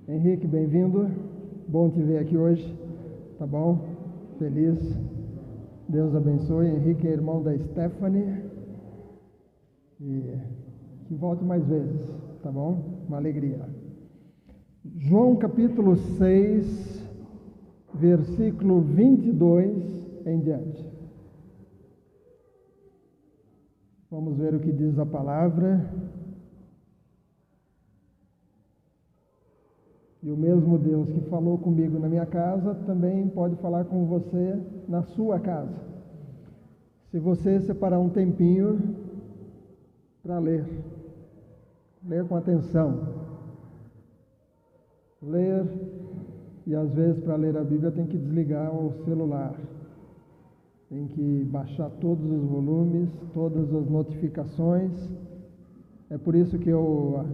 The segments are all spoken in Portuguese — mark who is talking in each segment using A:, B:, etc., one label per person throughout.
A: Henrique, bem-vindo. Bom te ver aqui hoje. Tá bom? Feliz. Deus abençoe. Henrique é irmão da Stephanie. E que volte mais vezes. Tá bom? Uma alegria. João capítulo 6, versículo 22 em diante. Vamos ver o que diz a palavra. E o mesmo Deus que falou comigo na minha casa, também pode falar com você na sua casa. Se você separar um tempinho para ler com atenção. Ler, e às vezes para ler a Bíblia tem que desligar o celular. Tem que baixar todos os volumes, todas as notificações. É por isso que eu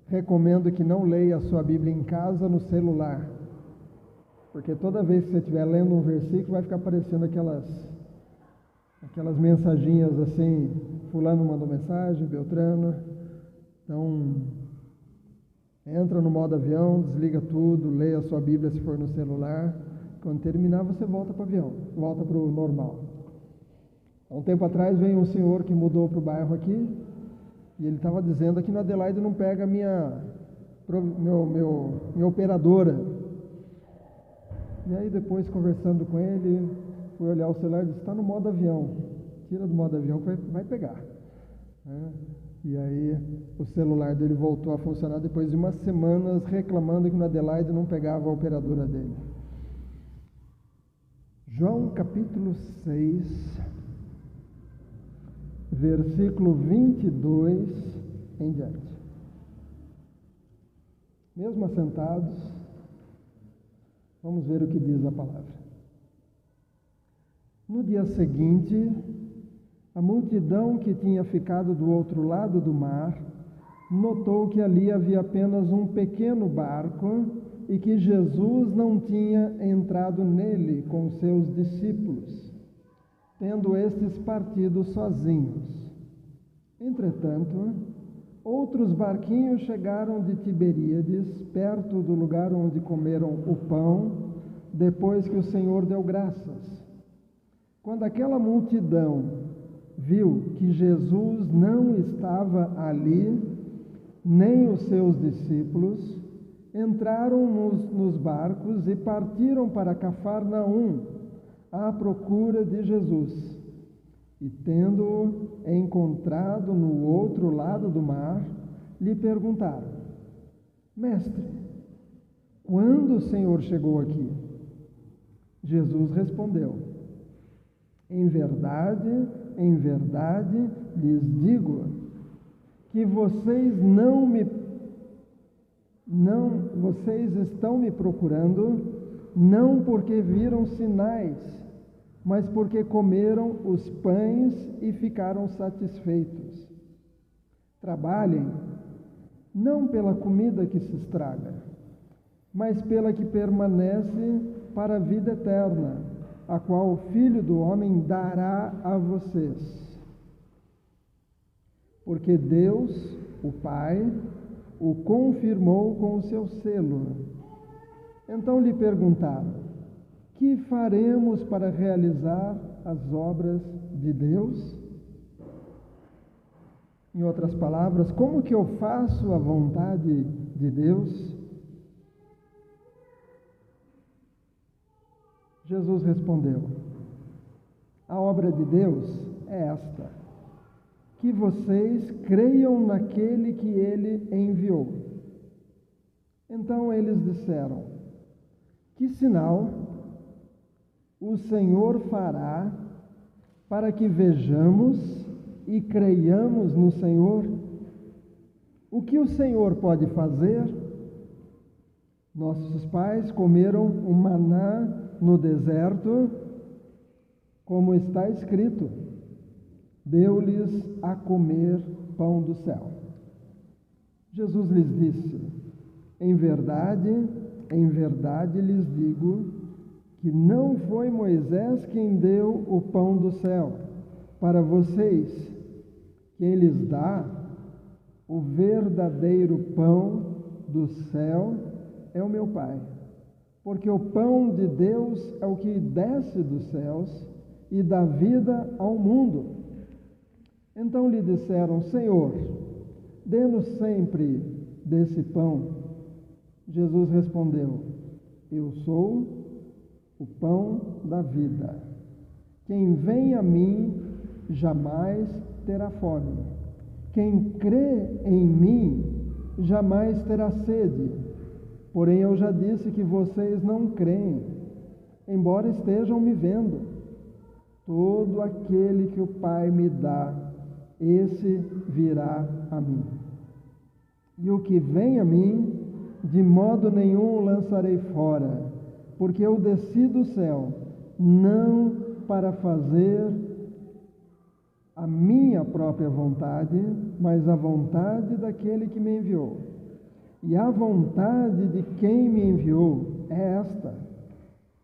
A: recomendo que não leia a sua Bíblia em casa no celular, porque toda vez que você estiver lendo um versículo vai ficar aparecendo aquelas mensaginhas assim, fulano mandou mensagem, Beltrano. Então, entra no modo avião, desliga tudo, leia a sua Bíblia se for no celular. Quando terminar, você volta para o avião, volta para o normal. Há um tempo atrás veio um senhor que mudou para o bairro aqui, e ele estava dizendo: aqui no Adelaide não pega minha operadora. E aí depois, conversando com ele, fui olhar o celular e disse: está no modo avião, tira do modo avião que vai pegar. E aí o celular dele voltou a funcionar depois de umas semanas reclamando que no Adelaide não pegava a operadora dele. João capítulo 6, versículo 22 em diante. Mesmo assentados, vamos ver o que diz a palavra. No dia seguinte, a multidão que tinha ficado do outro lado do mar notou que ali havia apenas um pequeno barco e que Jesus não tinha entrado nele com seus discípulos, tendo estes partido sozinhos. Entretanto, outros barquinhos chegaram de Tiberíades, perto do lugar onde comeram o pão, depois que o Senhor deu graças. Quando aquela multidão viu que Jesus não estava ali, nem os seus discípulos, entraram nos barcos e partiram para Cafarnaum, à procura de Jesus. E tendo-o encontrado no outro lado do mar, lhe perguntaram: Mestre, quando o Senhor chegou aqui? Jesus respondeu: em verdade, lhes digo que vocês estão me procurando, não porque viram sinais, mas porque comeram os pães e ficaram satisfeitos. Trabalhem, não pela comida que se estraga, mas pela que permanece para a vida eterna, a qual o Filho do Homem dará a vocês. Porque Deus, o Pai, o confirmou com o seu selo. Então lhe perguntaram: que faremos para realizar as obras de Deus? Em outras palavras, como que eu faço a vontade de Deus? Jesus respondeu: a obra de Deus é esta, que vocês creiam naquele que Ele enviou. Então eles disseram: que sinal o Senhor fará para que vejamos e creiamos no Senhor? O que o Senhor pode fazer? Nossos pais comeram o maná no deserto, como está escrito: deu-lhes a comer pão do céu. Jesus lhes disse: em verdade lhes digo que não foi Moisés quem deu o pão do céu para vocês. Quem lhes dá o verdadeiro pão do céu é o meu Pai, porque o pão de Deus é o que desce dos céus e dá vida ao mundo. Então lhe disseram: Senhor, dê-nos sempre desse pão. Jesus respondeu: Eu sou o pão da vida. Quem vem a mim jamais terá fome. Quem crê em mim jamais terá sede. Porém, eu já disse que vocês não creem, embora estejam me vendo. Todo aquele que o Pai me dá, esse virá a mim. E o que vem a mim, de modo nenhum o lançarei fora, porque eu desci do céu, não para fazer a minha própria vontade, mas a vontade daquele que me enviou. E a vontade de quem me enviou é esta: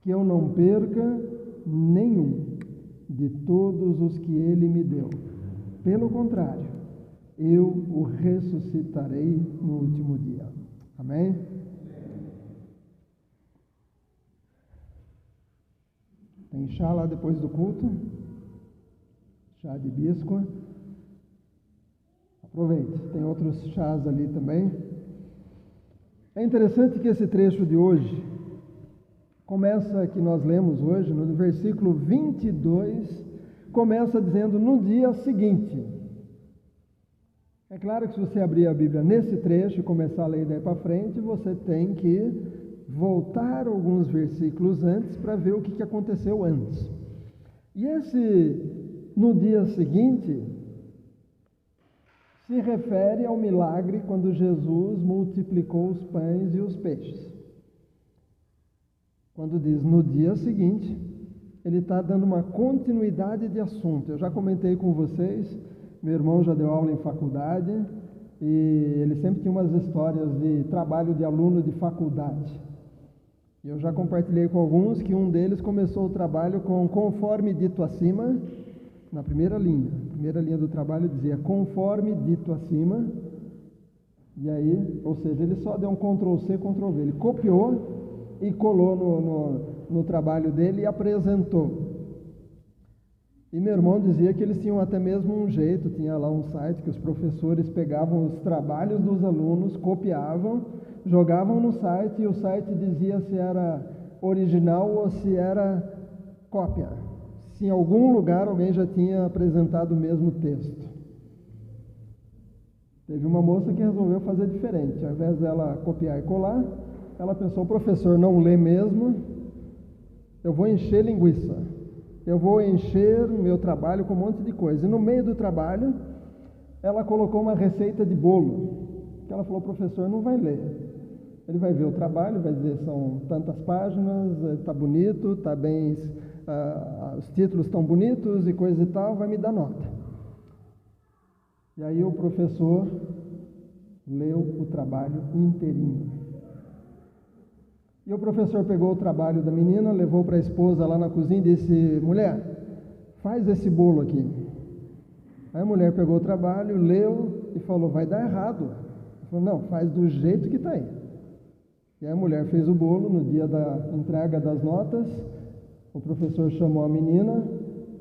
A: que eu não perca nenhum de todos os que ele me deu. Pelo contrário, eu o ressuscitarei no último dia. Amém? Tem chá lá depois do culto? Chá de hibisco. Aproveite, tem outros chás ali também. É interessante que esse trecho de hoje começa, que nós lemos hoje, no versículo 22, começa dizendo: no dia seguinte. É claro que se você abrir a Bíblia nesse trecho e começar a ler daí para frente, você tem que voltar alguns versículos antes para ver o que aconteceu antes. E esse no dia seguinte se refere ao milagre quando Jesus multiplicou os pães e os peixes. Quando diz no dia seguinte, ele está dando uma continuidade de assunto. Eu já comentei com vocês, meu irmão já deu aula em faculdade e ele sempre tinha umas histórias de trabalho de aluno de faculdade. E eu já compartilhei com alguns que um deles começou o trabalho com conforme dito acima, na primeira linha. A primeira linha do trabalho dizia conforme dito acima. E aí, ou seja, ele só deu um Ctrl+C, Ctrl+V. Ele copiou e colou no trabalho dele e apresentou. E meu irmão dizia que eles tinham até mesmo um jeito, tinha lá um site que os professores pegavam os trabalhos dos alunos, copiavam, jogavam no site e o site dizia se era original ou se era cópia. Se em algum lugar alguém já tinha apresentado o mesmo texto. Teve uma moça que resolveu fazer diferente. Ao invés dela copiar e colar, ela pensou: o professor não lê mesmo, eu vou encher linguiça. Eu vou encher o meu trabalho com um monte de coisa. E no meio do trabalho, ela colocou uma receita de bolo. Que ela falou: o professor não vai ler. Ele vai ver o trabalho, vai dizer são tantas páginas, está bonito, está bem, os títulos estão bonitos e coisa e tal, vai me dar nota. E aí o professor leu o trabalho inteirinho. E o professor pegou o trabalho da menina, levou para a esposa lá na cozinha e disse: mulher, faz esse bolo aqui. Aí a mulher pegou o trabalho, leu e falou: vai dar errado. Ele falou: não, faz do jeito que está aí. E aí a mulher fez o bolo. No dia da entrega das notas, o professor chamou a menina,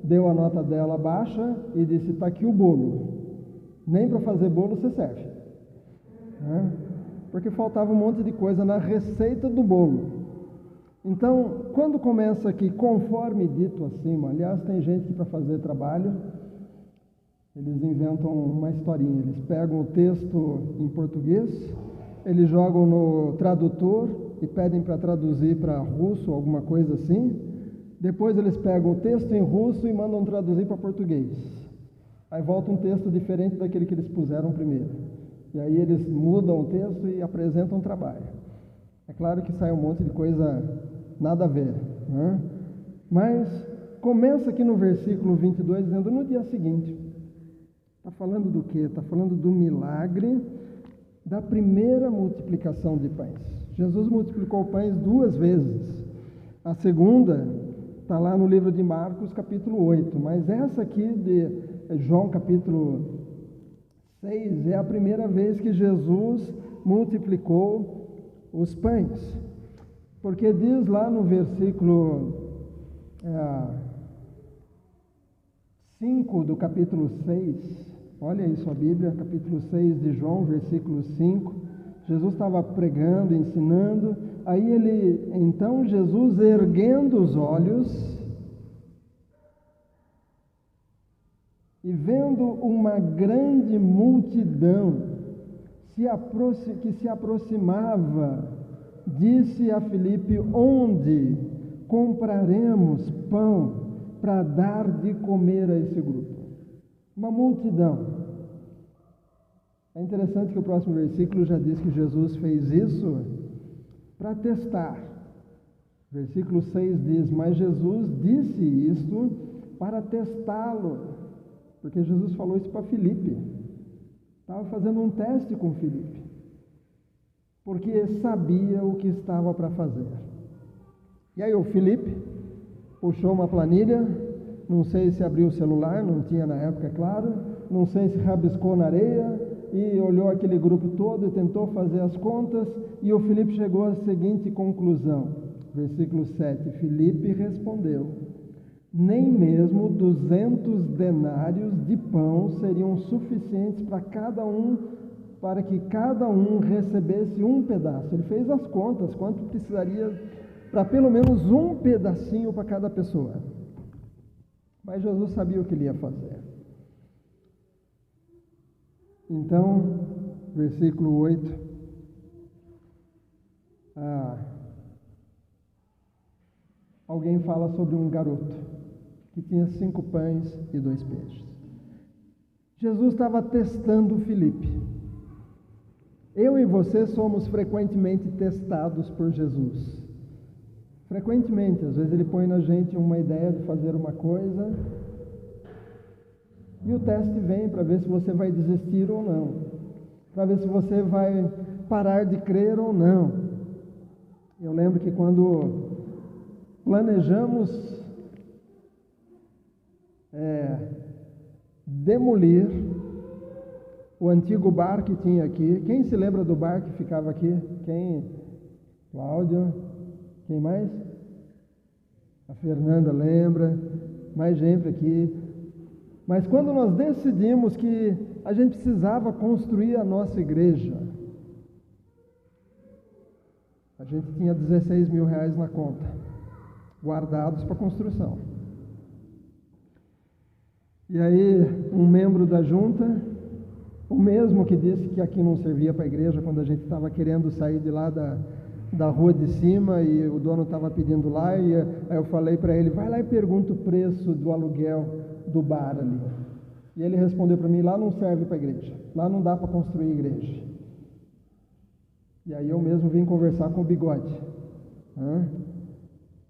A: deu a nota dela baixa e disse: está aqui o bolo. Nem para fazer bolo você serve. Porque faltava um monte de coisa na receita do bolo. Então, quando começa aqui, conforme dito acima, aliás, tem gente que para fazer trabalho, eles inventam uma historinha. Eles pegam o texto em português, eles jogam no tradutor e pedem para traduzir para russo, alguma coisa assim. Depois eles pegam o texto em russo e mandam traduzir para português. Aí volta um texto diferente daquele que eles puseram primeiro. E aí eles mudam o texto e apresentam o trabalho. É claro que sai um monte de coisa nada a ver, né? Mas começa aqui no versículo 22 dizendo: no dia seguinte. Está falando do quê? Está falando do milagre da primeira multiplicação de pães. Jesus multiplicou pães 2 vezes. A segunda está lá no livro de Marcos, capítulo 8. Mas essa aqui de João, capítulo 6, é a primeira vez que Jesus multiplicou os pães. Porque diz lá no versículo 5 do capítulo 6, olha aí sua Bíblia, capítulo 6 de João, versículo 5, Jesus estava pregando, ensinando, então Jesus, erguendo os olhos e vendo uma grande multidão que se aproximava, disse a Filipe: onde compraremos pão para dar de comer a esse grupo? Uma multidão. É interessante que o próximo versículo já diz que Jesus fez isso para testar. Versículo 6 diz: mas Jesus disse isto para testá-lo, porque Jesus falou isso para Filipe. Estava fazendo um teste com Filipe, porque sabia o que estava para fazer. E aí o Filipe puxou uma planilha, não sei se abriu o celular, não tinha na época, é claro, não sei se rabiscou na areia, e olhou aquele grupo todo e tentou fazer as contas, e o Filipe chegou à seguinte conclusão, versículo 7, Filipe respondeu: nem mesmo 200 denários de pão seriam suficientes para que cada um recebesse um pedaço. Ele fez as contas, quanto precisaria para pelo menos um pedacinho para cada pessoa. Mas Jesus sabia o que ele ia fazer. Então, versículo 8, alguém fala sobre um garoto que tinha 5 pães e 2 peixes. Jesus estava testando Filipe. Eu e você somos frequentemente testados por Jesus. Frequentemente, às vezes ele põe na gente uma ideia de fazer uma coisa e o teste vem para ver se você vai desistir ou não, para ver se você vai parar de crer ou não. Eu lembro que quando planejamos demolir o antigo bar que tinha aqui. Quem se lembra do bar que ficava aqui? Quem? Cláudio? Quem mais? A Fernanda lembra, mais gente aqui. Mas quando nós decidimos que a gente precisava construir a nossa igreja, a gente tinha 16 mil reais na conta, guardados para construção. E aí, um membro da junta, o mesmo que disse que aqui não servia para a igreja, quando a gente estava querendo sair de lá da rua de cima e o dono estava pedindo lá, e aí eu falei para ele: vai lá e pergunta o preço do aluguel do bar ali. E ele respondeu para mim: lá não serve para a igreja, lá não dá para construir igreja. E aí eu mesmo vim conversar com o Bigode.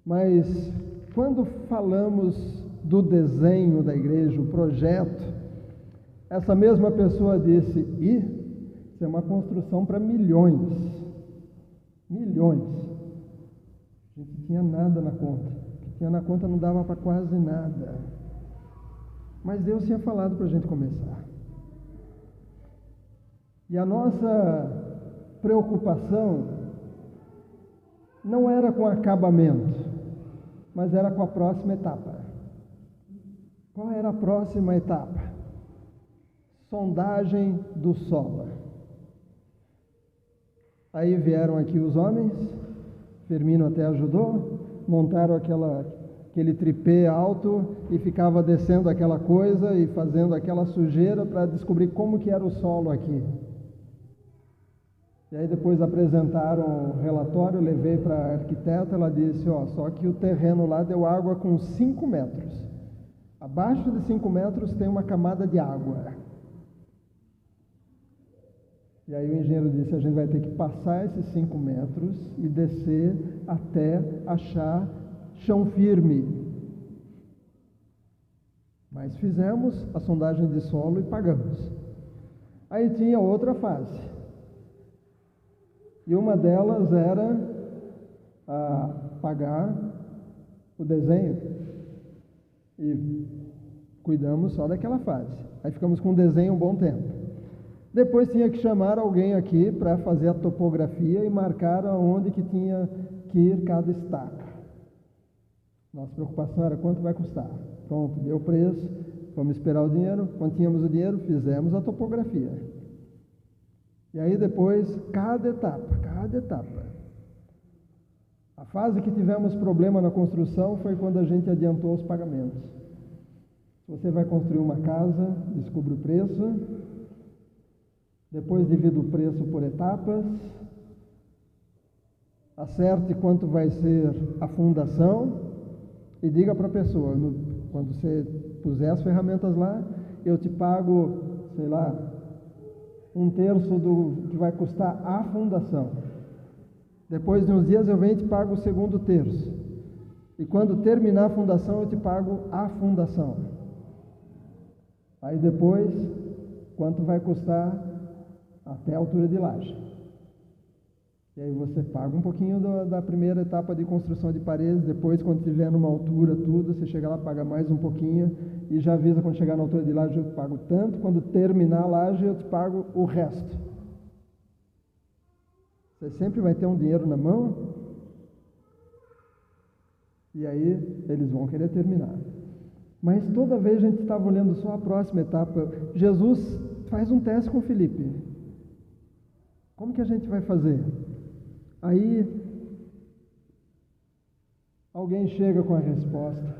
A: Mas quando falamos do desenho da igreja, o projeto, essa mesma pessoa disse: isso é uma construção para milhões. Milhões. A gente não tinha nada na conta. O que tinha na conta não dava para quase nada. Mas Deus tinha falado para a gente começar. E a nossa preocupação não era com o acabamento, mas era com a próxima etapa. Qual era a próxima etapa? Sondagem do solo. Aí vieram aqui os homens, Firmino até ajudou, montaram aquele tripé alto e ficava descendo aquela coisa e fazendo aquela sujeira para descobrir como que era o solo aqui. E aí depois apresentaram o relatório, levei para a arquiteta, ela disse: só que o terreno lá deu água com 5 metros. Abaixo de 5 metros tem uma camada de água. E aí o engenheiro disse: a gente vai ter que passar esses 5 metros e descer até achar chão firme. Mas fizemos a sondagem de solo e pagamos. Aí tinha outra fase. E uma delas era pagar o desenho. E cuidamos só daquela fase. Aí ficamos com o desenho um bom tempo. Depois tinha que chamar alguém aqui para fazer a topografia e marcar aonde que tinha que ir cada estaca. Nossa preocupação era quanto vai custar. Pronto, deu o preço, vamos esperar o dinheiro. Quando tínhamos o dinheiro, fizemos a topografia. E aí depois, cada etapa. A fase que tivemos problema na construção foi quando a gente adiantou os pagamentos. Se você vai construir uma casa, descubra o preço, depois divida o preço por etapas, acerte quanto vai ser a fundação e diga para a pessoa, quando você puser as ferramentas lá, eu te pago, sei lá, 1/3 do que vai custar a fundação. Depois de uns dias eu venho e te pago o segundo terço. E quando terminar a fundação, eu te pago a fundação. Aí depois, quanto vai custar até a altura de laje. E aí você paga um pouquinho da primeira etapa de construção de paredes, depois quando estiver numa altura tudo, você chega lá, paga mais um pouquinho e já avisa quando chegar na altura de laje eu te pago tanto, quando terminar a laje eu te pago o resto. Você sempre vai ter um dinheiro na mão e aí eles vão querer terminar. Mas toda vez a gente estava olhando só a próxima etapa. Jesus faz um teste com Filipe. Como que a gente vai fazer? Aí alguém chega com a resposta.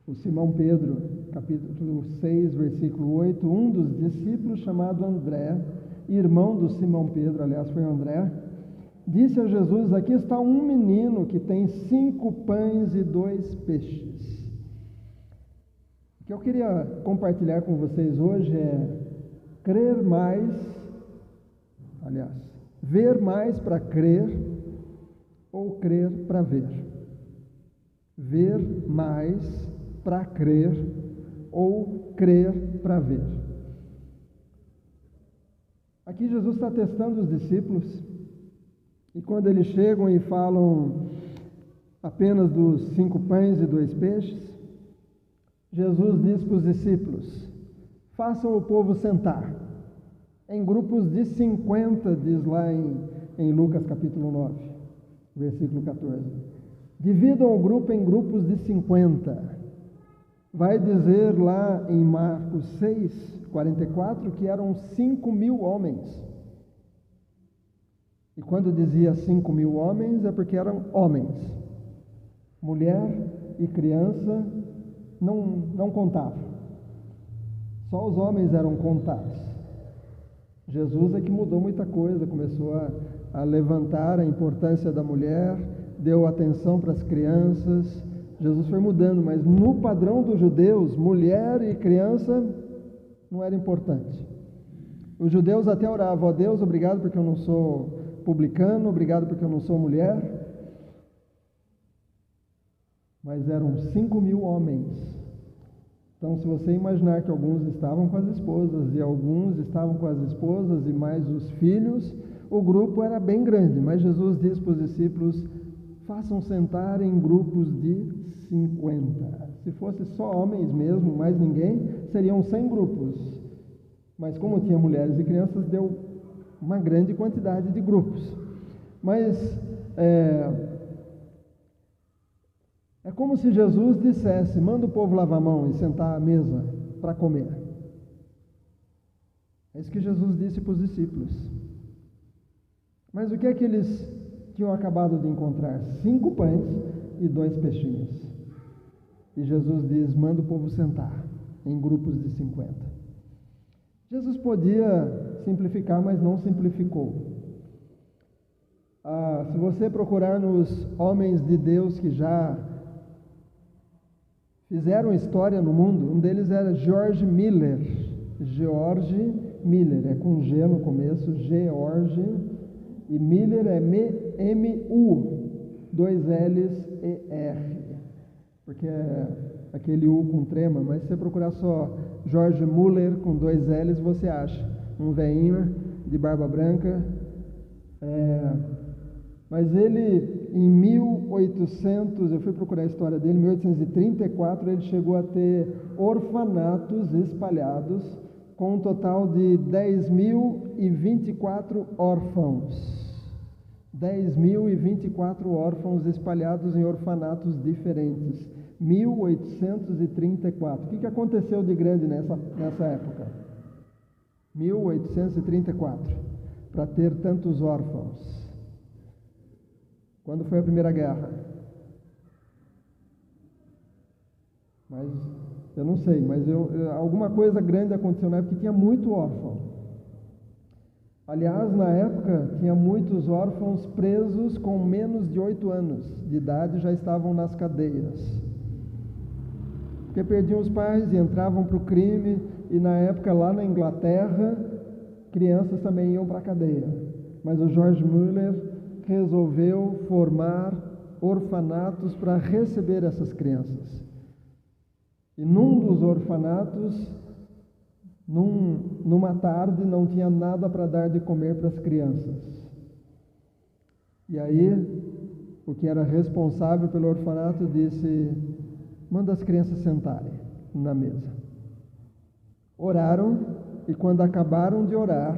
A: O Simão Pedro, capítulo 6, versículo 8, um dos discípulos chamado André, irmão do Simão Pedro, aliás foi André, disse a Jesus: aqui está um menino que tem 5 pães e 2 peixes. O que eu queria compartilhar com vocês hoje é crer mais, aliás, ver mais para crer ou crer para ver. Ver mais para crer ou crer para ver. Aqui Jesus está testando os discípulos e quando eles chegam e falam apenas dos 5 pães e 2 peixes, Jesus diz para os discípulos: façam o povo sentar em grupos de 50, diz lá em Lucas capítulo 9, versículo 14. Dividam o grupo em grupos de 50. Vai dizer lá em Marcos 6, 44, que eram 5.000 homens. E quando dizia 5.000 homens, é porque eram homens. Mulher e criança não contavam. Só os homens eram contados. Jesus é que mudou muita coisa, começou a levantar a importância da mulher, deu atenção para as crianças. Jesus foi mudando, mas no padrão dos judeus, mulher e criança não era importante. Os judeus até oravam: ó Deus, obrigado porque eu não sou publicano, obrigado porque eu não sou mulher. Mas eram 5.000 homens. Então, se você imaginar que alguns estavam com as esposas e alguns estavam com as esposas e mais os filhos, o grupo era bem grande. Mas Jesus disse para os discípulos: façam sentar em grupos de 50. Se fosse só homens mesmo, mais ninguém, seriam 100 grupos. Mas como tinha mulheres e crianças, deu uma grande quantidade de grupos. Mas é como se Jesus dissesse: manda o povo lavar a mão e sentar à mesa para comer. É isso que Jesus disse para os discípulos. Mas o que é que eles tinham acabado de encontrar? 5 pães e 2 peixinhos. E Jesus diz: manda o povo sentar em grupos de 50. Jesus podia simplificar, mas não simplificou. Se você procurar nos homens de Deus que já fizeram história no mundo, um deles era George Miller. George Miller, é com G no começo, George, e Miller é M-U, 2 L's e R, porque é aquele U com trema, mas se você procurar só George Muller com 2 L's, você acha um velhinho de barba branca. Mas ele, em 1800, eu fui procurar a história dele, em 1834, ele chegou a ter orfanatos espalhados com um total de 10.024 órfãos. 10.024 órfãos espalhados em orfanatos diferentes. 1834. O que aconteceu de grande nessa época? 1834, para ter tantos órfãos. Quando foi a Primeira Guerra? Mas eu não sei, mas alguma coisa grande aconteceu na época que tinha muito órfão. Aliás, na época, tinha muitos órfãos presos com menos de 8 anos de idade, já estavam nas cadeias. Porque perdiam os pais e entravam para o crime, e na época, lá na Inglaterra, crianças também iam para a cadeia. Mas o George Muller resolveu formar orfanatos para receber essas crianças. E num dos orfanatos, numa tarde, não tinha nada para dar de comer para as crianças. E aí, o que era responsável pelo orfanato disse: manda as crianças sentarem na mesa. Oraram, e quando acabaram de orar,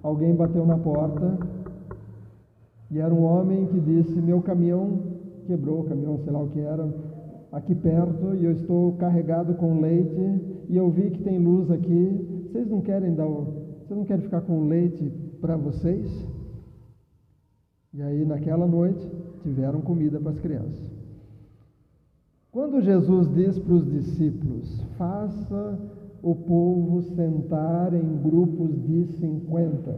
A: alguém bateu na porta, e era um homem que disse: meu caminhão quebrou, caminhão, sei lá o que era, aqui perto, e eu estou carregado com leite, e eu vi que tem luz aqui, vocês não querem ficar com leite para vocês? E aí, naquela noite, tiveram comida para as crianças. Quando Jesus diz para os discípulos: faça o povo sentar em grupos de 50,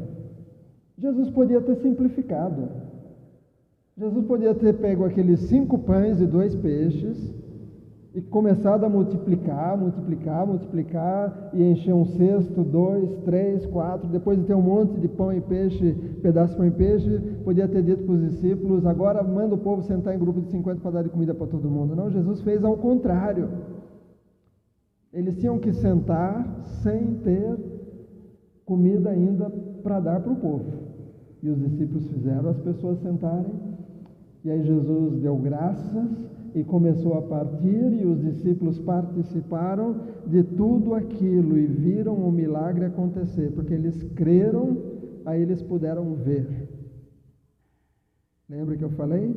A: Jesus podia ter simplificado. Jesus podia ter pego aqueles 5 pães e 2 peixes e começado a multiplicar, e encher um cesto, 2, 3, 4, depois de ter um monte de pão e peixe, pedaço de pão e peixe, podia ter dito para os discípulos: agora manda o povo sentar em grupo de 50 para dar de comida para todo mundo. Não, Jesus fez ao contrário. Eles tinham que sentar sem ter comida ainda para dar para o povo. E os discípulos fizeram as pessoas sentarem, e aí Jesus deu graças e começou a partir, e os discípulos participaram de tudo aquilo e viram o milagre acontecer, porque eles creram, aí eles puderam ver. Lembra que eu falei?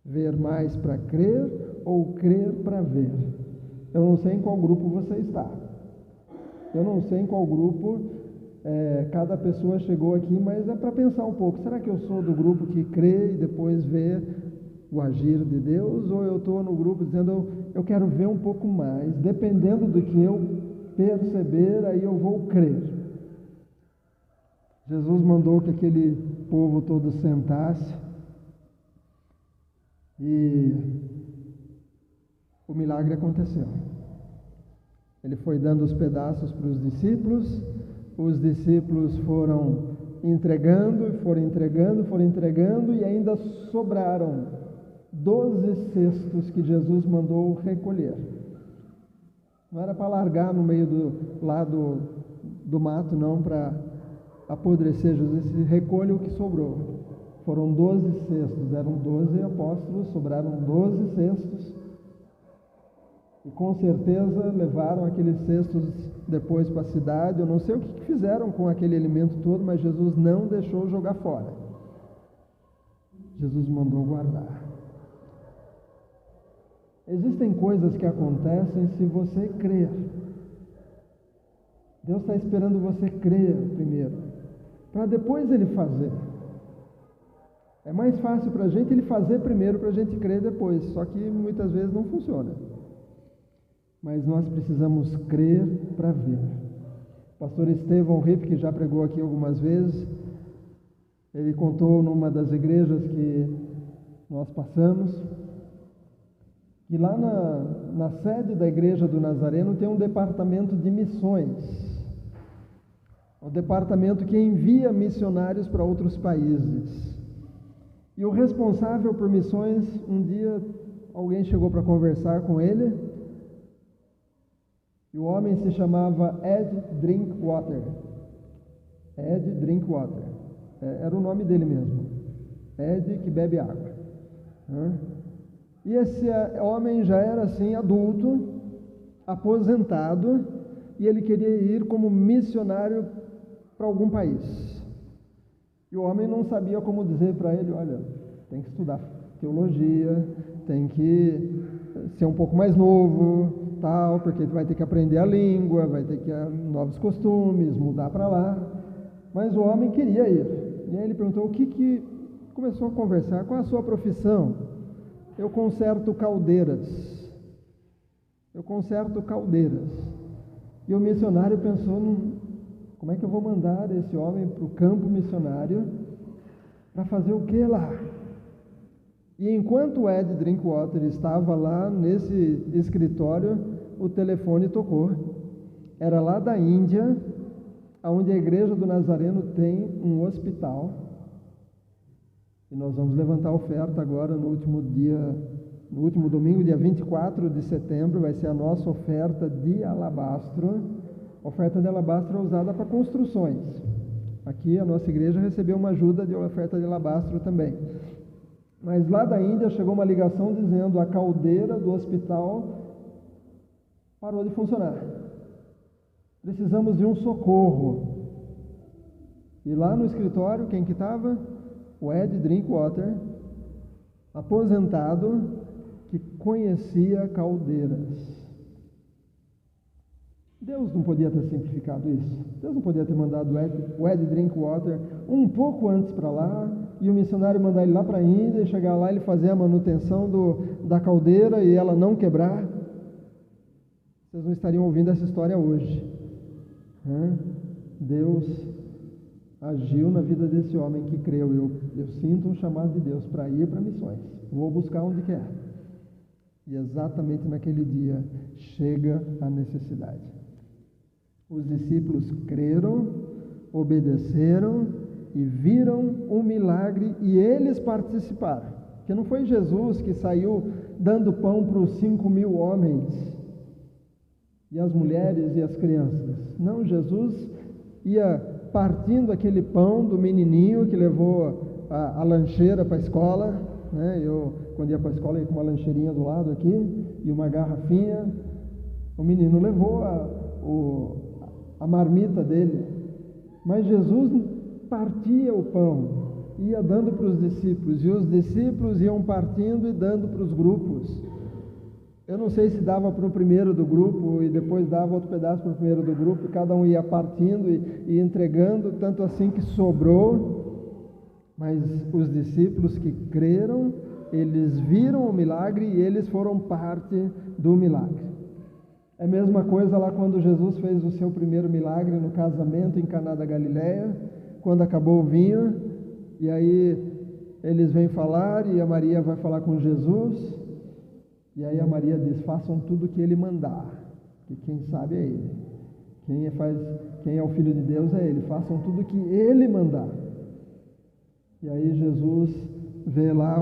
A: Ver mais para crer ou crer para ver? Eu não sei em qual grupo você está. Eu não sei em qual grupo cada pessoa chegou aqui, mas é para pensar um pouco. Será que eu sou do grupo que crê e depois vê o agir de Deus, ou eu estou no grupo dizendo: eu quero ver um pouco mais, dependendo do que eu perceber, aí eu vou crer? Jesus mandou que aquele povo todo sentasse, e o milagre aconteceu. Ele foi dando os pedaços para os discípulos foram entregando, e ainda sobraram 12 cestos que Jesus mandou recolher. Não era para largar no meio do mato, não, para apodrecer. Jesus disse: recolha o que sobrou. Foram 12 cestos, eram 12 apóstolos, sobraram 12 cestos, e com certeza levaram aqueles cestos depois para a cidade. Eu não sei o que fizeram com aquele alimento todo, mas Jesus não deixou jogar fora. Jesus mandou guardar. Existem coisas que acontecem se você crer. Deus está esperando você crer primeiro, para depois Ele fazer. É mais fácil para a gente Ele fazer primeiro, para a gente crer depois, só que muitas vezes não funciona. Mas nós precisamos crer para ver. O pastor Estevão Ripp, que já pregou aqui algumas vezes, ele contou numa das igrejas que nós passamos, que lá na sede da igreja do Nazareno tem um departamento de missões, um departamento que envia missionários para outros países. E o responsável por missões, um dia alguém chegou para conversar com ele, e o homem se chamava Ed Drinkwater. Ed Drinkwater. Era o nome dele mesmo. Ed, que bebe água. E esse homem já era assim, adulto, aposentado, e ele queria ir como missionário para algum país. E o homem não sabia como dizer para ele: olha, tem que estudar teologia, tem que ser um pouco mais novo, tal, porque tu vai ter que aprender a língua, vai ter que novos costumes, mudar para lá. Mas o homem queria ir. E aí ele perguntou começou a conversar: qual a sua profissão? Eu conserto caldeiras. Eu conserto caldeiras. E o missionário pensou: como é que eu vou mandar esse homem para o campo missionário para fazer o que lá? E enquanto o Ed Drinkwater estava lá nesse escritório, o telefone tocou. Era lá da Índia, onde a Igreja do Nazareno tem um hospital. E nós vamos levantar a oferta agora no último domingo, dia 24 de setembro, vai ser a nossa oferta de alabastro. A oferta de alabastro é usada para construções. Aqui a nossa igreja recebeu uma ajuda de oferta de alabastro também. Mas lá da Índia chegou uma ligação dizendo: a caldeira do hospital parou de funcionar. Precisamos de um socorro. E lá no escritório, quem que estava? O Ed Drinkwater, aposentado, que conhecia caldeiras. Deus não podia ter simplificado isso. Deus não podia ter mandado o Ed Drinkwater um pouco antes para lá, e o missionário mandar ele lá para a Índia, e chegar lá e ele fazer a manutenção da caldeira e ela não quebrar. Vocês não estariam ouvindo essa história hoje. Deus agiu na vida desse homem que creu. Eu sinto um chamado de Deus para ir para missões. Vou buscar onde quer. E exatamente naquele dia chega a necessidade. Os discípulos creram, obedeceram e viram um milagre, e eles participaram. Porque não foi Jesus que saiu dando pão para os 5.000 homens e as mulheres e as crianças. Não, Jesus ia partindo aquele pão do menininho que levou a lancheira para a escola, né? Eu, quando ia para a escola, ia com uma lancheirinha do lado aqui e uma garrafinha. O menino levou a marmita dele, mas Jesus partia o pão, ia dando para os discípulos, e os discípulos iam partindo e dando para os grupos. Eu não sei se dava para o primeiro do grupo e depois dava outro pedaço para o primeiro do grupo, e cada um ia partindo e entregando, tanto assim que sobrou. Mas os discípulos que creram, eles viram o milagre e eles foram parte do milagre. É a mesma coisa lá quando Jesus fez o seu primeiro milagre no casamento em Caná da Galileia, quando acabou o vinho, e aí eles vêm falar e a Maria vai falar com Jesus. E aí a Maria diz: façam tudo o que ele mandar, que quem sabe é ele. Quem é o Filho de Deus é ele. Façam tudo o que ele mandar. E aí Jesus vê lá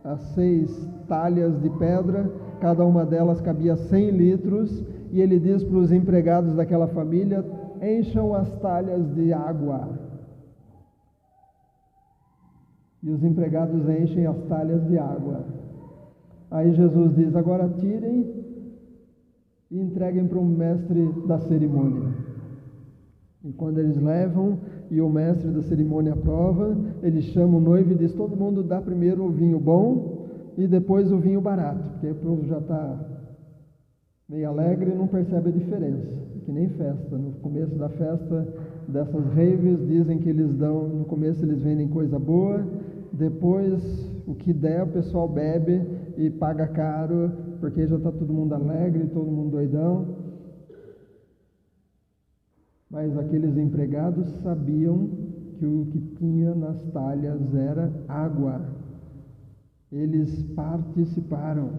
A: as 6 talhas de pedra, cada uma delas cabia 100 litros, e ele diz para os empregados daquela família: encham as talhas de água. E os empregados enchem as talhas de água. Aí Jesus diz: agora tirem e entreguem para o mestre da cerimônia. E quando eles levam e o mestre da cerimônia aprova, ele chama o noivo e diz: todo mundo dá primeiro o vinho bom e depois o vinho barato, porque o povo já está meio alegre e não percebe a diferença. Que nem festa. No começo da festa, dessas raves, dizem que eles dão, no começo eles vendem coisa boa, depois o que der o pessoal bebe e paga caro, porque já está todo mundo alegre, todo mundo doidão. Mas aqueles empregados sabiam que o que tinha nas talhas era água. Eles participaram.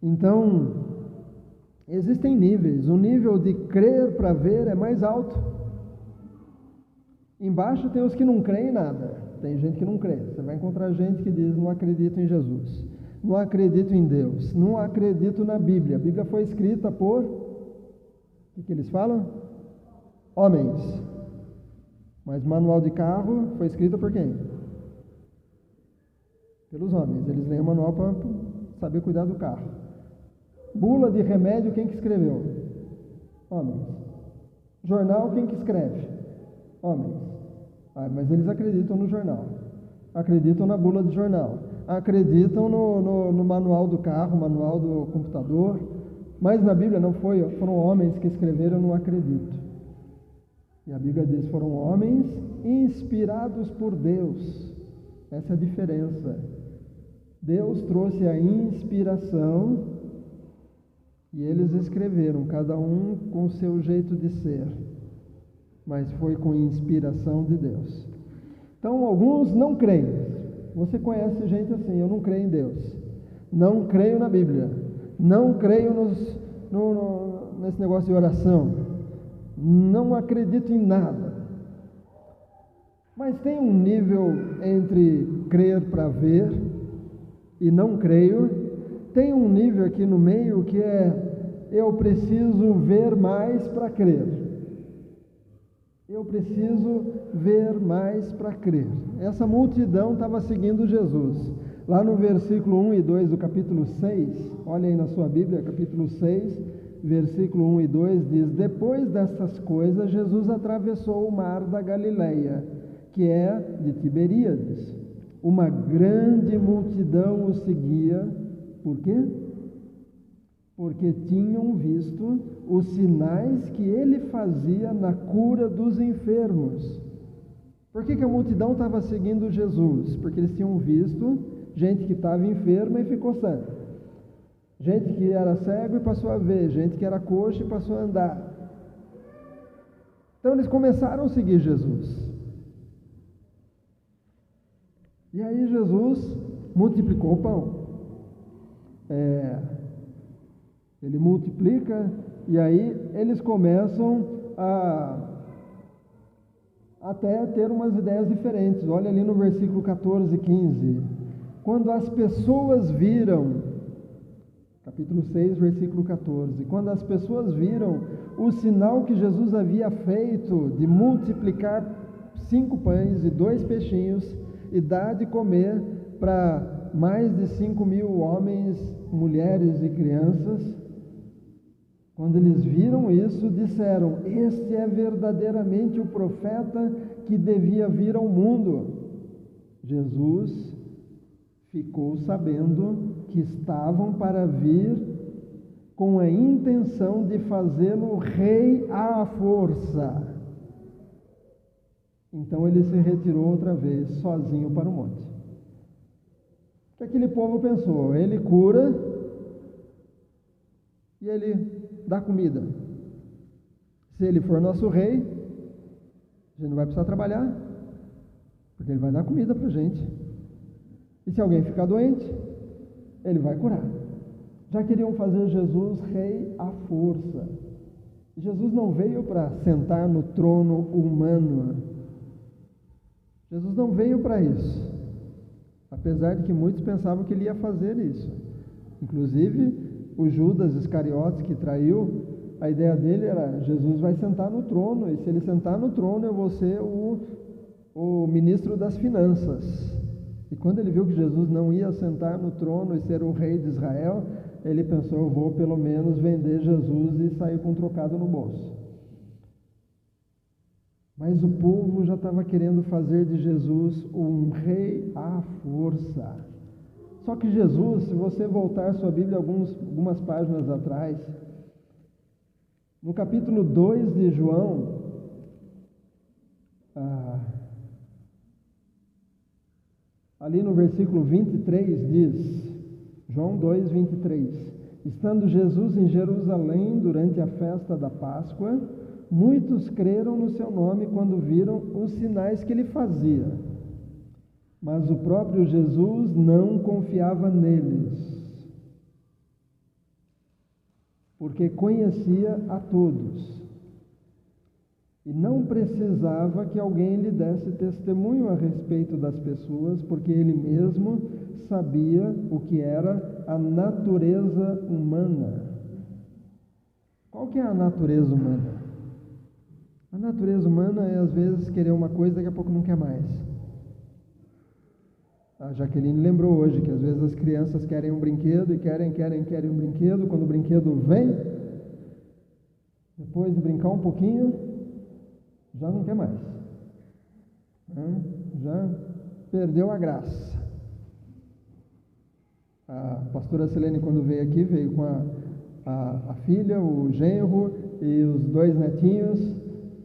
A: Então, existem níveis. O nível de crer para ver é mais alto. Embaixo tem os que não creem em nada. Tem gente que não crê. Você vai encontrar gente que diz: não acredito em Jesus, não acredito em Deus, não acredito na Bíblia. A Bíblia foi escrita por... o que eles falam? Homens. Mas manual de carro foi escrito por quem? Pelos homens. Eles leem o manual para saber cuidar do carro. Bula de remédio, quem que escreveu? Homens. Jornal, quem que escreve? Homens. Mas eles acreditam no jornal. Acreditam na bula de jornal. Acreditam no manual do carro, manual do computador. Mas na Bíblia não foram homens que escreveram, eu não acredito. E a Bíblia diz, foram homens inspirados por Deus. Essa é a diferença. Deus trouxe a inspiração e eles escreveram, cada um com o seu jeito de ser, mas foi com inspiração de Deus. Então, alguns não creem. Você conhece gente assim, eu não creio em Deus, não creio na Bíblia, não creio nesse negócio de oração, não acredito em nada. Mas tem um nível entre crer para ver e não creio. Tem um nível aqui no meio que eu preciso ver mais para crer. Eu preciso ver mais para crer. Essa multidão estava seguindo Jesus. Lá no versículo 1 e 2 do capítulo 6, olha aí na sua Bíblia, capítulo 6, versículo 1 e 2, diz: depois dessas coisas, Jesus atravessou o mar da Galileia, que é de Tiberíades. Uma grande multidão o seguia. Por quê? Porque tinham visto os sinais que ele fazia na cura dos enfermos. Por que a multidão estava seguindo Jesus? Porque eles tinham visto gente que estava enferma e ficou sã. Gente que era cego e passou a ver. Gente que era coxo e passou a andar. Então eles começaram a seguir Jesus. E aí Jesus multiplicou o pão. Ele multiplica e aí eles começam a até ter umas ideias diferentes. Olha ali no versículo 14 e 15. Quando as pessoas viram, capítulo 6, versículo 14, quando as pessoas viram o sinal que Jesus havia feito de multiplicar 5 pães e 2 peixinhos e dar de comer para mais de 5.000 homens, mulheres e crianças, quando eles viram isso, disseram: este é verdadeiramente o profeta que devia vir ao mundo. Jesus ficou sabendo que estavam para vir com a intenção de fazê-lo rei à força. Então ele se retirou outra vez, sozinho para o monte. O que aquele povo pensou? Ele cura e ele dá comida. Se ele for nosso rei, a gente não vai precisar trabalhar, porque ele vai dar comida para a gente. E se alguém ficar doente, ele vai curar. Já queriam fazer Jesus rei à força. Jesus não veio para sentar no trono humano. Jesus não veio para isso. Apesar de que muitos pensavam que ele ia fazer isso. Inclusive, o Judas Iscariotes, que traiu, a ideia dele era: Jesus vai sentar no trono, e se ele sentar no trono, eu vou ser o ministro das finanças. E quando ele viu que Jesus não ia sentar no trono e ser o rei de Israel, ele pensou: eu vou pelo menos vender Jesus e sair com um trocado no bolso. Mas o povo já estava querendo fazer de Jesus um rei à força. Só que Jesus, se você voltar a sua Bíblia algumas páginas atrás, no capítulo 2 de João, ali no versículo 23 diz, João 2, 23, estando Jesus em Jerusalém durante a festa da Páscoa, muitos creram no seu nome quando viram os sinais que ele fazia. Mas o próprio Jesus não confiava neles, porque conhecia a todos e não precisava que alguém lhe desse testemunho a respeito das pessoas, porque ele mesmo sabia o que era a natureza humana. Qual que é a natureza humana? A natureza humana é, às vezes, querer uma coisa e daqui a pouco não quer mais. A Jaqueline lembrou hoje que às vezes as crianças querem um brinquedo e querem um brinquedo. Quando o brinquedo vem, Depois de brincar um pouquinho, já não quer mais. Já perdeu a graça. A pastora Selene, quando veio aqui, veio com a filha, o genro e os 2 netinhos,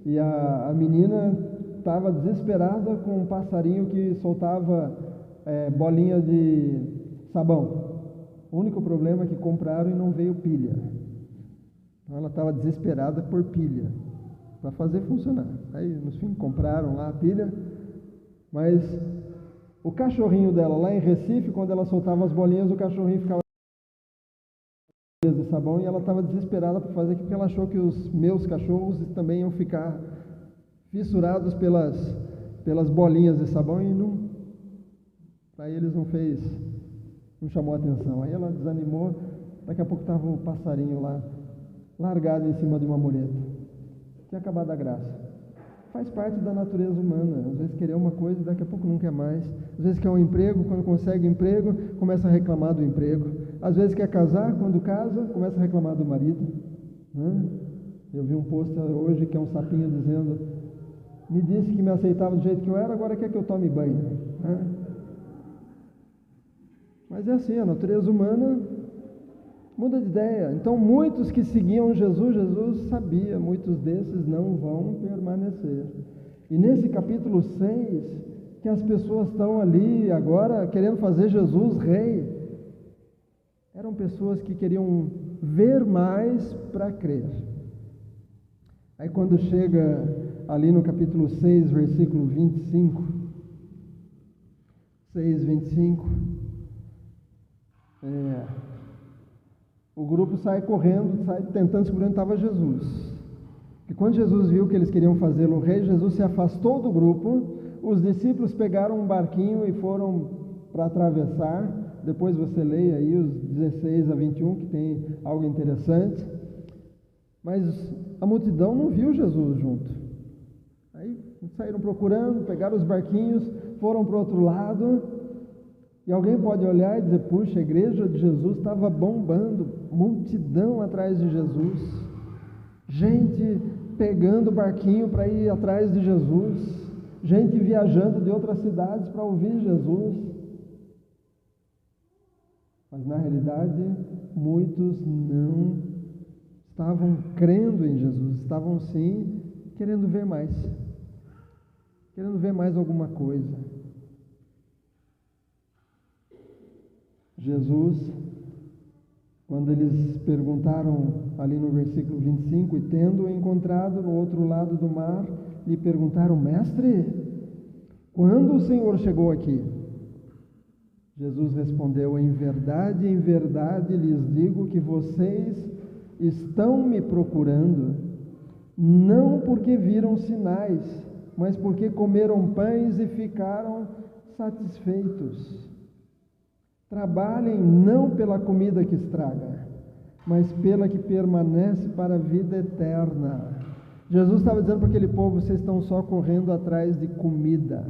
A: e a menina estava desesperada com um passarinho que soltava bolinha de sabão. O único problema é que compraram e não veio pilha. Então ela estava desesperada por pilha, para fazer funcionar. Aí, no fim, compraram lá a pilha, mas o cachorrinho dela lá em Recife, quando ela soltava as bolinhas, o cachorrinho ficava de sabão e ela estava desesperada para fazer aquilo, porque ela achou que os meus cachorros também iam ficar fissurados pelas bolinhas de sabão e não, para eles não chamou atenção. Aí ela desanimou, daqui a pouco estava o passarinho lá, largado em cima de uma mureta. Tinha acabado a graça. Faz parte da natureza humana. Às vezes querer uma coisa e daqui a pouco não quer mais. Às vezes quer um emprego, quando consegue emprego, começa a reclamar do emprego. Às vezes quer casar, quando casa, começa a reclamar do marido. Eu vi um post hoje que é um sapinho dizendo: me disse que me aceitava do jeito que eu era, agora quer que eu tome banho. Mas é assim, a natureza humana muda de ideia. Então, muitos que seguiam Jesus sabia, muitos desses não vão permanecer. E nesse capítulo 6, que as pessoas estão ali agora querendo fazer Jesus rei, eram pessoas que queriam ver mais para crer. Aí quando chega ali no capítulo 6, versículo 25, 6, 25, o grupo sai correndo, sai tentando descobrir onde estava Jesus. E quando Jesus viu que eles queriam fazê-lo rei, Jesus se afastou do grupo. Os discípulos pegaram um barquinho e foram para atravessar. Depois você leia aí os 16 a 21, que tem algo interessante. Mas a multidão não viu Jesus junto. Aí saíram procurando, pegaram os barquinhos, foram para o outro lado. E alguém pode olhar e dizer: puxa, a igreja de Jesus estava bombando, multidão atrás de Jesus, gente pegando o barquinho para ir atrás de Jesus, gente viajando de outras cidades para ouvir Jesus. Mas na realidade, muitos não estavam crendo em Jesus, estavam sim querendo ver mais alguma coisa. Jesus, quando eles perguntaram ali no versículo 25, e tendo-o encontrado no outro lado do mar, lhe perguntaram: mestre, quando o Senhor chegou aqui? Jesus respondeu: em verdade lhes digo que vocês estão me procurando, não porque viram sinais, mas porque comeram pães e ficaram satisfeitos. Trabalhem não pela comida que estraga, mas pela que permanece para a vida eterna. Jesus estava dizendo para aquele povo: vocês estão só correndo atrás de comida,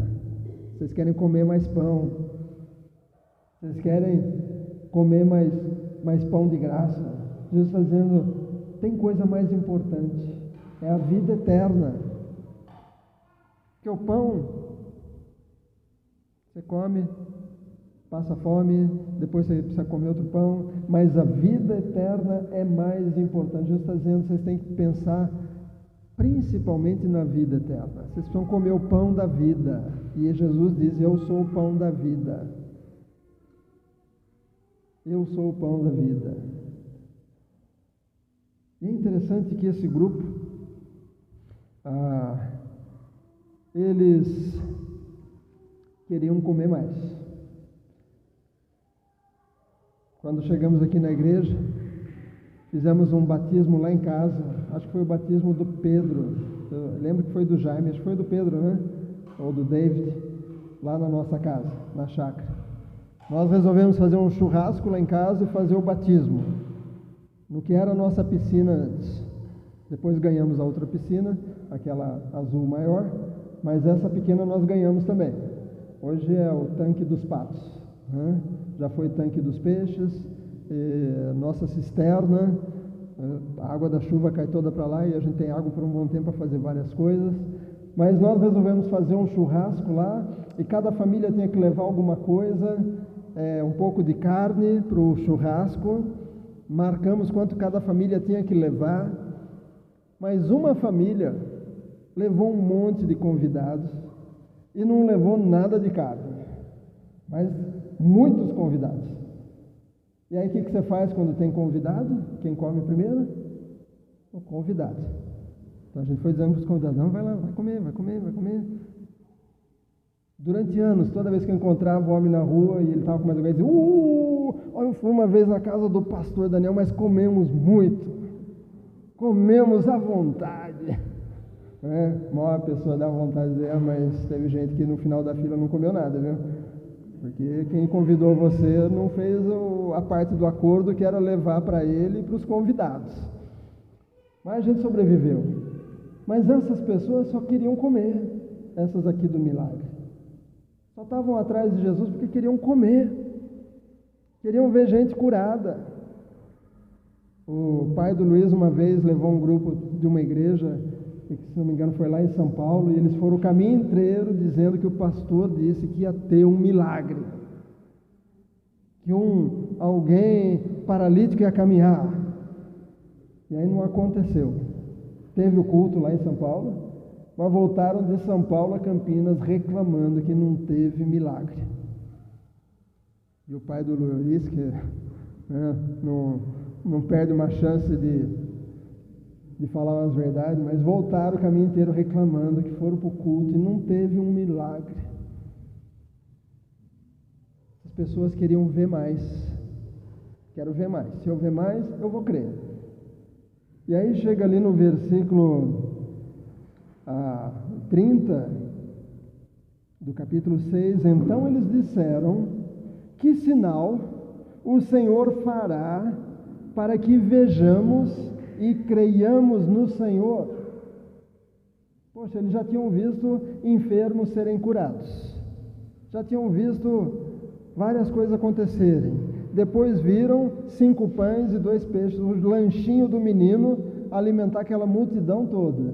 A: vocês querem comer mais pão, vocês querem comer mais pão de graça. Jesus está dizendo: tem coisa mais importante, é a vida eterna. Porque o pão, você come, passa fome, depois você precisa comer outro pão, mas a vida eterna é mais importante. Jesus está dizendo: vocês têm que pensar principalmente na vida eterna. Vocês precisam comer o pão da vida. E Jesus diz: eu sou o pão da vida. Eu sou o pão da vida. E é interessante que esse grupo, eles queriam comer mais. Quando chegamos aqui na igreja, fizemos um batismo lá em casa. Acho que foi o batismo do Pedro. Eu lembro que foi do Jaime, acho que foi do Pedro, né? Ou do David, lá na nossa casa, na chácara. Nós resolvemos fazer um churrasco lá em casa e fazer o batismo, no que era a nossa piscina antes. Depois ganhamos a outra piscina, aquela azul maior, mas essa pequena nós ganhamos também. Hoje é o tanque dos patos, né? Já foi tanque dos peixes, nossa cisterna, A água da chuva cai toda para lá e a gente tem água por um bom tempo para fazer várias coisas. Mas nós resolvemos fazer um churrasco lá e cada família tinha que levar alguma coisa, um pouco de carne para o churrasco. Marcamos quanto cada família tinha que levar. Mas uma família levou um monte de convidados e não levou nada de carne, mas muitos convidados. E aí o que você faz quando tem convidado? Quem come primeiro? O convidado. Então a gente foi dizendo para os convidados, não, vai lá, vai comer, vai comer, vai comer. Durante anos, toda vez que eu encontrava o homem na rua e ele estava com mais alguém, dizia, eu fui uma vez na casa do pastor Daniel, mas comemos muito. Comemos à vontade. Uma pessoa dá vontade de dizer, mas teve gente que no final da fila não comeu nada, viu? Porque quem convidou você não fez a parte do acordo que era levar para ele e para os convidados. Mas a gente sobreviveu. Mas essas pessoas só queriam comer, essas aqui do milagre. Só estavam atrás de Jesus porque queriam comer. Queriam ver gente curada. O pai do Luiz uma vez levou um grupo de uma igreja, que se não me engano foi lá em São Paulo, e eles foram o caminho inteiro dizendo que o pastor disse que ia ter um milagre. Que alguém paralítico ia caminhar. E aí não aconteceu. Teve o culto lá em São Paulo, mas voltaram de São Paulo a Campinas reclamando que não teve milagre. E o pai do Luiz, que não perde uma chance de falar as verdades, mas voltaram o caminho inteiro reclamando que foram para o culto e não teve um milagre. As pessoas queriam ver mais. Quero ver mais. Se eu ver mais, eu vou crer. E aí chega ali no versículo 30 do capítulo 6, então eles disseram, que sinal o Senhor fará para que vejamos e creiamos no Senhor? Poxa, eles já tinham visto enfermos serem curados, já tinham visto várias coisas acontecerem. Depois viram 5 pães e 2 peixes, o lanchinho do menino, alimentar aquela multidão toda.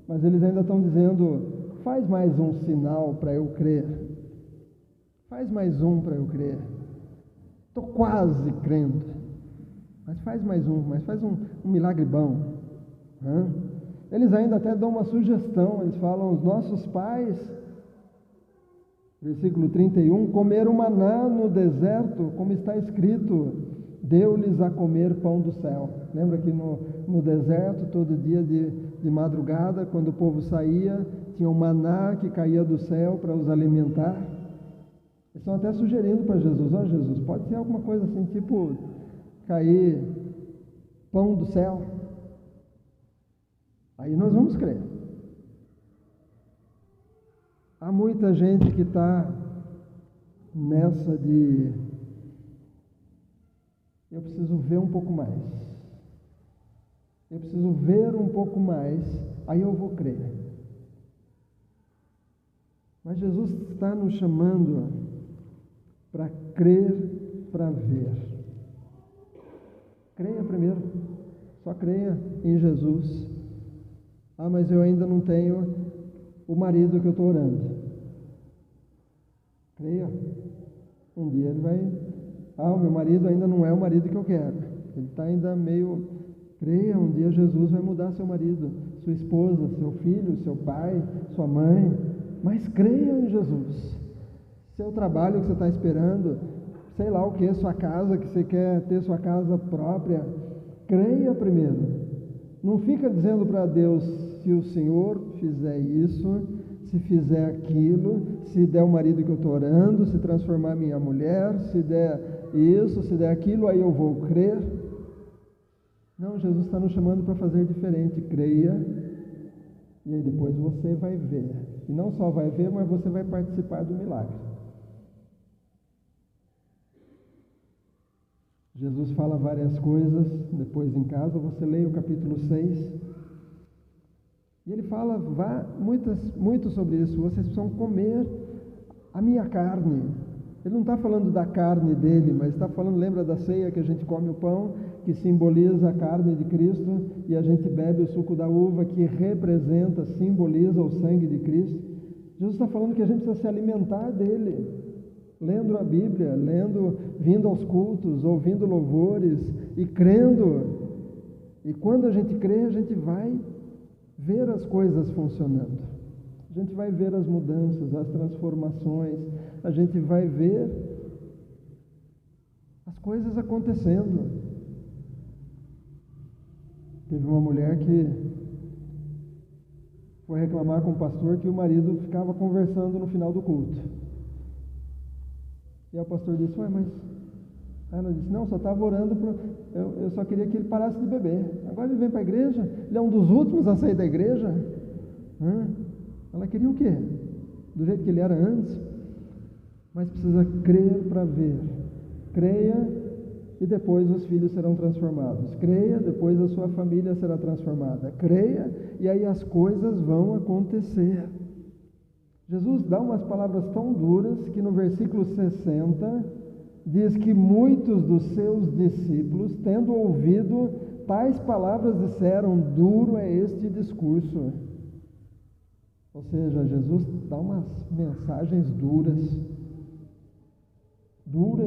A: Mas eles ainda estão dizendo, faz mais um sinal para eu crer. Faz mais um para eu crer. Estou quase crendo. Mas faz mais um, mas faz um milagre bom. Eles ainda até dão uma sugestão, eles falam, os nossos pais, versículo 31, comeram maná no deserto, como está escrito, deu-lhes a comer pão do céu. Lembra que no deserto, todo dia de madrugada, quando o povo saía, tinha um maná que caía do céu para os alimentar. Eles estão até sugerindo para Jesus, Jesus, pode ser alguma coisa assim, tipo, cair pão do céu. Aí nós vamos crer. Há muita gente que está nessa de eu preciso ver um pouco mais. Eu preciso ver um pouco mais, aí eu vou crer. Mas Jesus está nos chamando para crer, para ver. Creia primeiro, só creia em Jesus. Mas eu ainda não tenho o marido que eu estou orando. Creia. Um dia ele vai... o meu marido ainda não é o marido que eu quero. Ele está ainda meio... Creia, um dia Jesus vai mudar seu marido, sua esposa, seu filho, seu pai, sua mãe. Mas creia em Jesus. Seu trabalho que você está esperando, sei lá o que, sua casa, que você quer ter sua casa própria. Creia primeiro. Não fica dizendo para Deus, se o Senhor fizer isso, se fizer aquilo, se der o marido que eu estou orando, se transformar minha mulher, se der isso, se der aquilo, aí eu vou crer. Não, Jesus está nos chamando para fazer diferente. Creia, e aí depois você vai ver. E não só vai ver, mas você vai participar do milagre. Jesus fala várias coisas, depois em casa, você lê o capítulo 6, e ele fala muito sobre isso. Vocês precisam comer a minha carne. Ele não está falando da carne dele, mas está falando, lembra da ceia que a gente come o pão, que simboliza a carne de Cristo, e a gente bebe o suco da uva, que representa, simboliza o sangue de Cristo. Jesus está falando que a gente precisa se alimentar dele, lendo a Bíblia, vindo aos cultos, ouvindo louvores e crendo. E quando a gente crê, a gente vai ver as coisas funcionando. A gente vai ver as mudanças, as transformações, a gente vai ver as coisas acontecendo. Teve uma mulher que foi reclamar com o pastor que o marido ficava conversando no final do culto. E aí o pastor disse, mas... Aí ela disse, não, só estava orando, eu só queria que ele parasse de beber. Agora ele vem para a igreja, ele é um dos últimos a sair da igreja. Ela queria o quê? Do jeito que ele era antes? Mas precisa crer para ver. Creia e depois os filhos serão transformados. Creia, depois a sua família será transformada. Creia e aí as coisas vão acontecer. Jesus dá umas palavras tão duras que no versículo 60 diz que muitos dos seus discípulos, tendo ouvido tais palavras, disseram, duro é este discurso. Ou seja, Jesus dá umas mensagens duras. Duro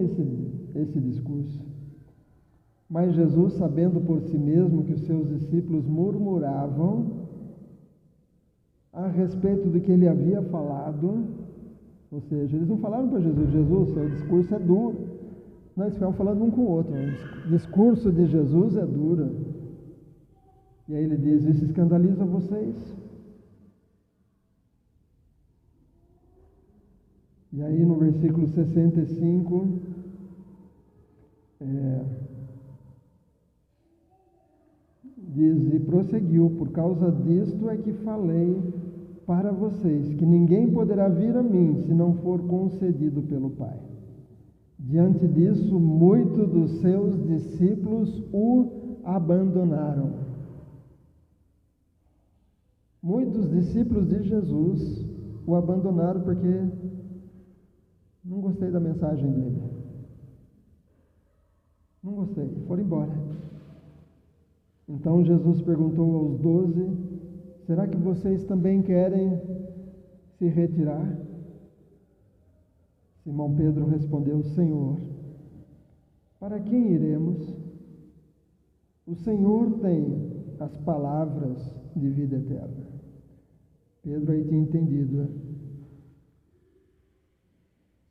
A: esse discurso. Mas Jesus, sabendo por si mesmo que os seus discípulos murmuravam a respeito do que ele havia falado, ou seja, eles não falaram para Jesus, seu discurso é duro. Não, eles ficavam falando um com o outro. O discurso de Jesus é duro. E aí ele diz, isso escandaliza vocês? E aí no versículo 65, diz, e prosseguiu, por causa disto é que falei para vocês, que ninguém poderá vir a mim, se não for concedido pelo Pai. Diante disso, muitos dos seus discípulos o abandonaram. Muitos discípulos de Jesus o abandonaram porque não gostei da mensagem dele. Não gostei, foram embora. Então Jesus perguntou aos 12, será que vocês também querem se retirar? Simão Pedro respondeu, Senhor, para quem iremos? O Senhor tem as palavras de vida eterna. Pedro aí tinha entendido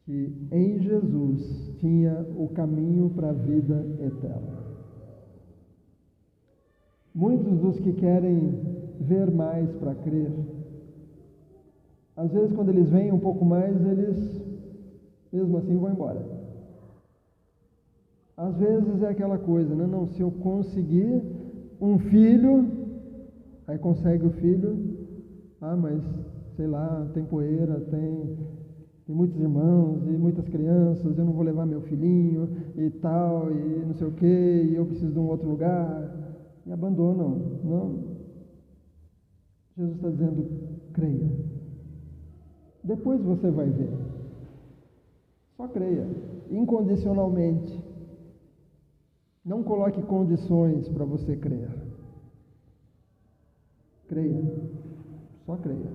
A: que em Jesus tinha o caminho para a vida eterna. Muitos dos que querem ver mais para crer, às vezes quando eles veem um pouco mais, eles mesmo assim vão embora. Às vezes é aquela coisa, né? Não, se eu conseguir um filho, aí consegue o filho, mas sei lá, tem poeira, tem muitos irmãos e muitas crianças, eu não vou levar meu filhinho e tal, e não sei o que, e eu preciso de um outro lugar, e abandonam. Não. Jesus está dizendo, creia. Depois você vai ver. Só creia, incondicionalmente. Não coloque condições para você crer. Creia, só creia.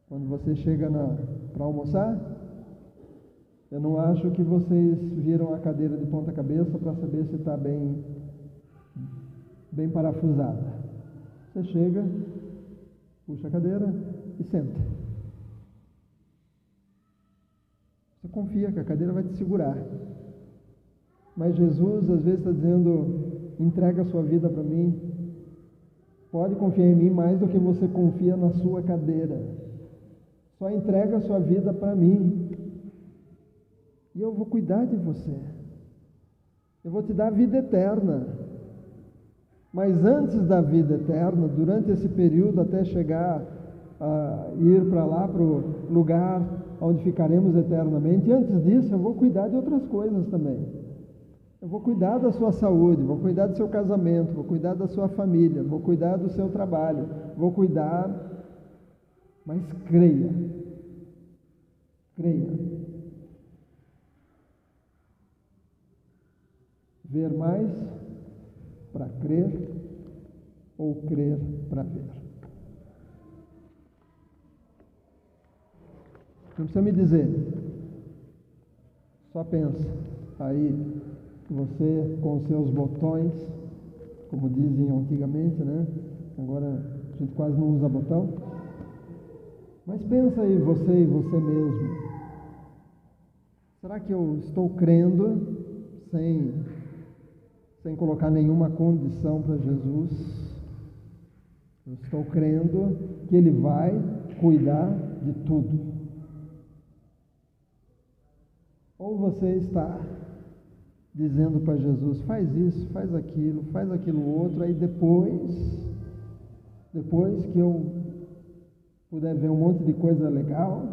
A: Quando você chega para almoçar, eu não acho que vocês viram a cadeira de ponta cabeça para saber se está bem parafusada. Você chega, puxa a cadeira e senta. Você confia que a cadeira vai te segurar. Mas Jesus às vezes está dizendo, entrega a sua vida para mim. Pode confiar em mim mais do que você confia na sua cadeira. Só entrega a sua vida para mim. E eu vou cuidar de você. Eu vou te dar a vida eterna. Mas antes da vida eterna, durante esse período até chegar a ir para lá, para o lugar onde ficaremos eternamente, antes disso eu vou cuidar de outras coisas também. Eu vou cuidar da sua saúde, vou cuidar do seu casamento, vou cuidar da sua família, vou cuidar do seu trabalho, vou cuidar, mas creia. Creia. Ver mais para crer ou crer para ver? Não precisa me dizer. Só pensa. Aí, você com os seus botões, como dizem antigamente, né? Agora a gente quase não usa botão. Mas pensa aí, você e você mesmo. Será que eu estou crendo sem colocar nenhuma condição para Jesus? Eu estou crendo que Ele vai cuidar de tudo. Ou você está dizendo para Jesus, faz isso, faz aquilo outro, aí depois que eu puder ver um monte de coisa legal,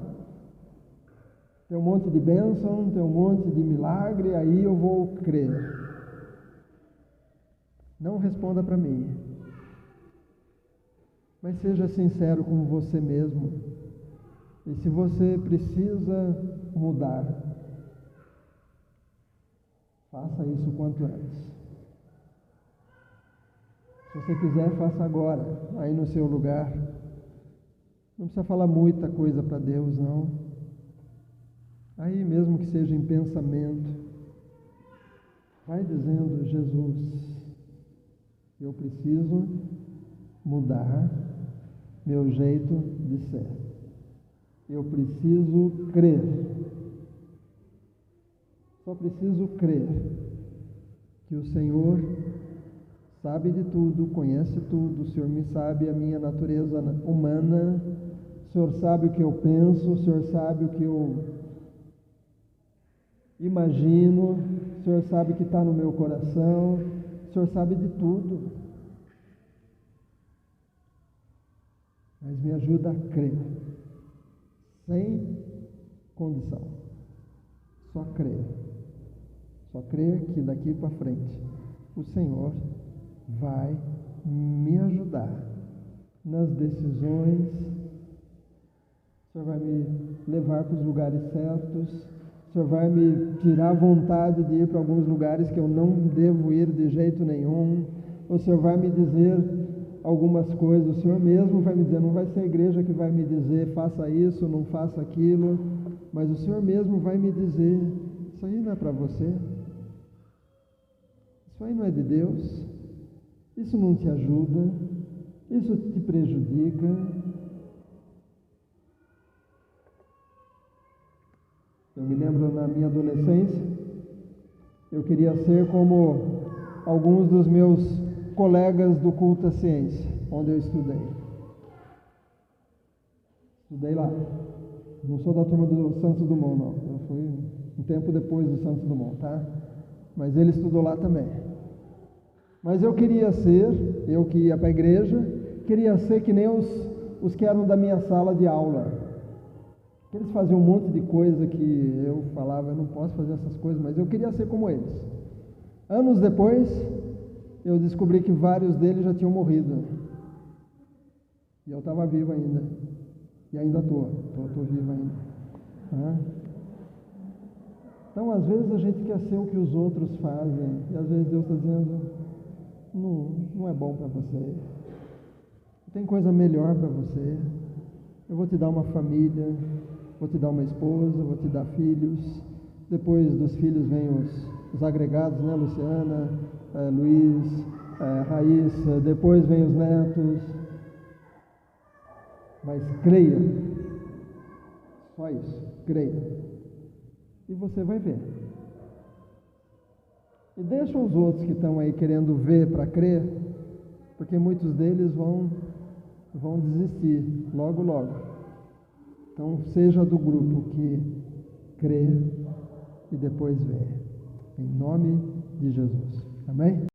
A: tem um monte de bênção, tem um monte de milagre, aí eu vou crer. Não responda para mim, mas seja sincero com você mesmo. E se você precisa mudar, faça isso o quanto antes. Se você quiser, faça agora, aí no seu lugar. Não precisa falar muita coisa para Deus, não. Aí mesmo que seja em pensamento, vai dizendo, Jesus, eu preciso mudar meu jeito de ser. Eu preciso crer. Só preciso crer que o Senhor sabe de tudo, conhece tudo, o Senhor me sabe a minha natureza humana, o Senhor sabe o que eu penso, o Senhor sabe o que eu imagino, o Senhor sabe o que está no meu coração, o Senhor sabe de tudo. Mas me ajuda a crer, sem condição, só crer. Só crer que daqui para frente o Senhor vai me ajudar nas decisões, o Senhor vai me levar para os lugares certos, o Senhor vai me tirar a vontade de ir para alguns lugares que eu não devo ir de jeito nenhum, o Senhor vai me dizer algumas coisas, o Senhor mesmo vai me dizer, não vai ser a igreja que vai me dizer faça isso, não faça aquilo, mas o Senhor mesmo vai me dizer, isso aí não é para você. Isso aí não é de Deus, isso não te ajuda, isso te prejudica. Eu me lembro na minha adolescência, eu queria ser como alguns dos meus colegas do culto à ciência, onde eu estudei. Estudei lá. Não sou da turma do Santos Dumont, não. Eu fui um tempo depois do Santos Dumont, tá? Mas ele estudou lá também. Mas eu queria ser, eu que ia para a igreja, queria ser que nem os que eram da minha sala de aula. Eles faziam um monte de coisa que eu falava, eu não posso fazer essas coisas, mas eu queria ser como eles. Anos depois, eu descobri que vários deles já tinham morrido. E eu estava vivo ainda. E ainda estou vivo ainda. Então, às vezes a gente quer ser o que os outros fazem, e às vezes Deus está dizendo, não é bom para você, tem coisa melhor para você, eu vou te dar uma família, vou te dar uma esposa, vou te dar filhos, depois dos filhos vem os agregados, né, Luciana, Luiz, Raíssa, depois vem os netos, mas creia, só isso, creia. E você vai ver. E deixa os outros que estão aí querendo ver para crer, porque muitos deles vão desistir logo, logo. Então, seja do grupo que crê e depois vê. Em nome de Jesus. Amém?